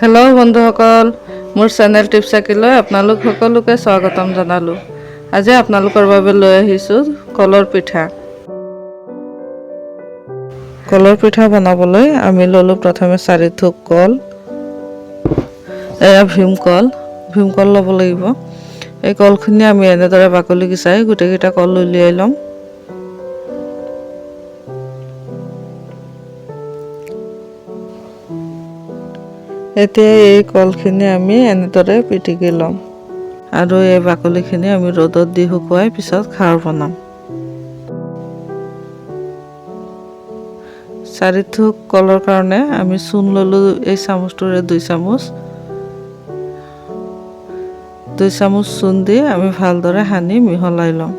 Hello' বন্ধুসকল, মোৰ channel tips চাকিলৈ আপোনালোক সকলোকে স্বাগতম জনালোঁ। আজি আপোনালোকৰ বাবে লৈ আহিছোঁ কলৰ পিঠা। কলৰ পিঠা বনাবলৈ আমি ল'লোঁ প্ৰথমে 4 থোক কল। এয়া ভীমকল ল'ব লাগিব। এই কলখিনি আমি এনেদৰে বাকলি গুচাই গোটেইকেইটা কল উলিয়াই ল'ম। এতিয়া এই কলখিনি আমি এনেদৰে পিটিকি ল'ম আৰু এই বাকলিখিনি আমি ৰ'দত দি শুকুৱাই পিছত খাৰ বনাম। 4 থোক কলৰ কাৰণে আমি চূণ ল'লোঁ এই চামুচটোৰে 2 চামুচ চূণ দি আমি ভালদৰে সানি মিহলাই ল'ম।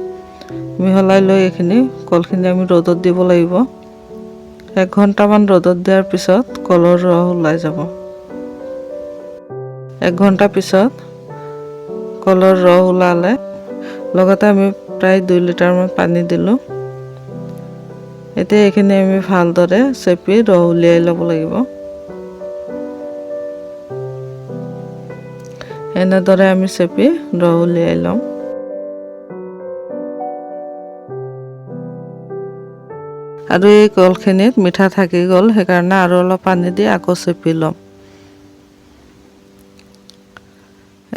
মিহলাই লৈ এইখিনি কলখিনি আমি ৰ'দত দিব লাগিব। 1 ঘণ্টামান ৰ'দত দিয়াৰ পিছত কলৰ ৰস ওলাই যাব। 1 ঘণ্টা পিছত কলৰ ৰস ওলালে লগতে আমি প্ৰায় 2 লিটাৰমান পানী দিলোঁ। এতিয়া এইখিনি আমি ভালদৰে চেপি ৰস উলিয়াই ল'ব লাগিব। এনেদৰে আমি চেপি ৰস উলিয়াই ল'ম। আৰু এই কলখিনিত মিঠা থাকি গ'ল, সেইকাৰণে আৰু অলপ পানী দি আকৌ চেপি ল'ম।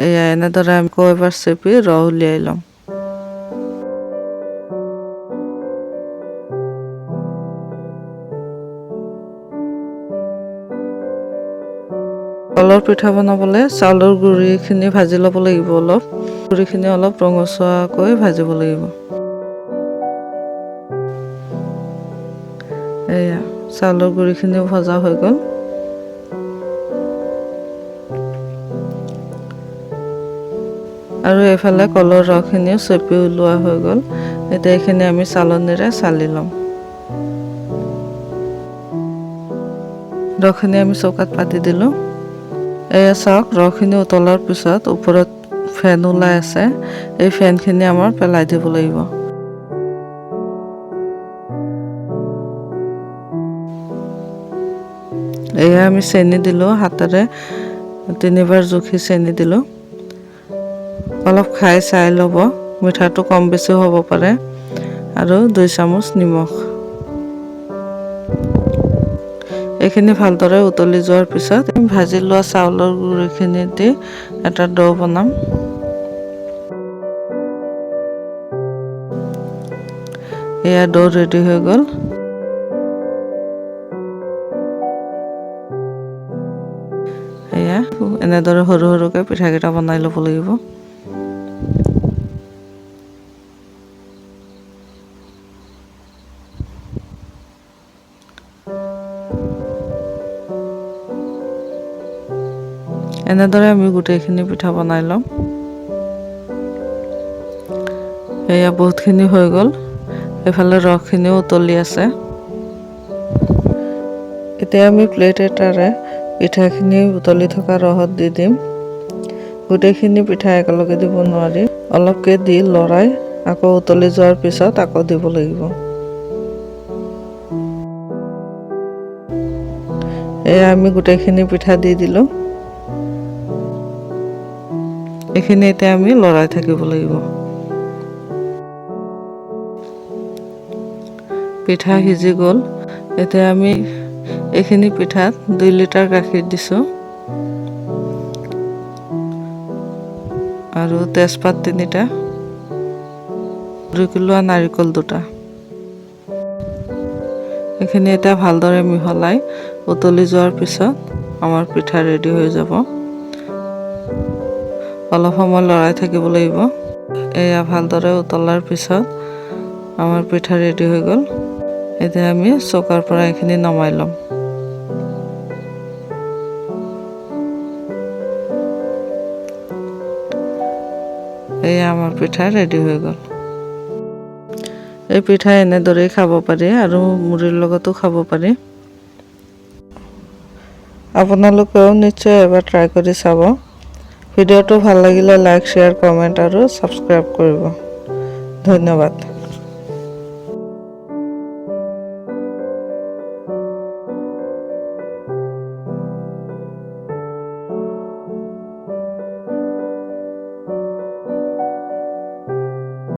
এয়া এনেদৰে আমি আকৌ এবাৰ চেপি ৰস উলিয়াই ল'ম। কলৰ পিঠা বনাবলৈ চাউলৰ গুড়িখিনি ভাজি ল'ব লাগিব। গুড়িখিনি অলপ ৰঙচুৱাকৈ ভাজিব লাগিব। এয়া চাউলৰ গুড়িখিনিও ভজা হৈ গ'ল। আৰু এইফালে কলৰ ৰসখিনিও চেপি ওলোৱা হৈ গ'ল। এতিয়া এইখিনি আমি চালনীৰে চালি ল'ম। ৰসখিনি আমি চৌকাত পাতি দিলোঁ। এয়া চাওক, ৰসখিনি উতলাৰ পিছত ওপৰত ফেন ওলাই আছে। এই ফেনখিনি আমাৰ পেলাই দিব লাগিব। এয়া আমি চেনি দিলোঁ, হাতেৰে 3বাৰ জুখি চেনি দিলোঁ। অলপ খাই চাই ল'ব, মিঠাটো কম বেছি হ'ব পাৰে। আৰু 2 চামুচ নিমখ। এইখিনি ভালদৰে উতলি যোৱাৰ পিছত ভাজি লোৱা চাউলৰ গুড়িখিনি দি এটা ডো বনাম। এয়া ডো ৰেডি হৈ গ'ল। এয়া এনেদৰে সৰু সৰুকৈ পিঠাকেইটা বনাই ল'ব লাগিব। এনেদৰে আমি গোটেইখিনি পিঠা বনাই ল'ম। এয়া বহুতখিনি হৈ গ'ল। এইফালে ৰসখিনিও উতলি আছে। এতিয়া আমি প্লেট এটাৰে পিঠাখিনি উতলি থকা ৰসত দি দিম। গোটেইখিনি পিঠা একেলগে দিব নোৱাৰি, অলপকৈ দি লৰাই আকৌ উতলি যোৱাৰ পিছত আকৌ দিব লাগিব। এয়া আমি গোটেইখিনি পিঠা দি দিলোঁ। এইখিনি এতিয়া আমি লৰাই থাকিব লাগিব। পিঠা সিজি গ'ল। এতিয়া আমি এইখিনি পিঠাত 2 লিটাৰ গাখীৰ দিছোঁ আৰু তেজপাত 3টা, ৰুকি লোৱা নাৰিকল 2টা। এইখিনি এতিয়া ভালদৰে মিহলাই উতলি যোৱাৰ পিছত আমাৰ পিঠা ৰেডি হৈ যাব। অলপ সময় লৰাই থাকিব লাগিব। এয়া ভালদৰে উতলাৰ পিছত আমাৰ পিঠা ৰেডি হৈ গ'ল। এতিয়া আমি চৌকাৰ পৰা এইখিনি নমাই ল'ম। এয়া আমাৰ পিঠা ৰেডি হৈ গ'ল। এই পিঠা এনেদৰেই খাব পাৰি আৰু মুড়িৰ লগতো খাব পাৰি। আপোনালোকেও নিশ্চয় এবাৰ ট্ৰাই কৰি চাব। ভিডিঅ'টো ভাল লাগিলে লাইক, শ্বেয়াৰ, কমেণ্ট আৰু ছাবস্ক্ৰাইব কৰিব। ধন্যবাদ।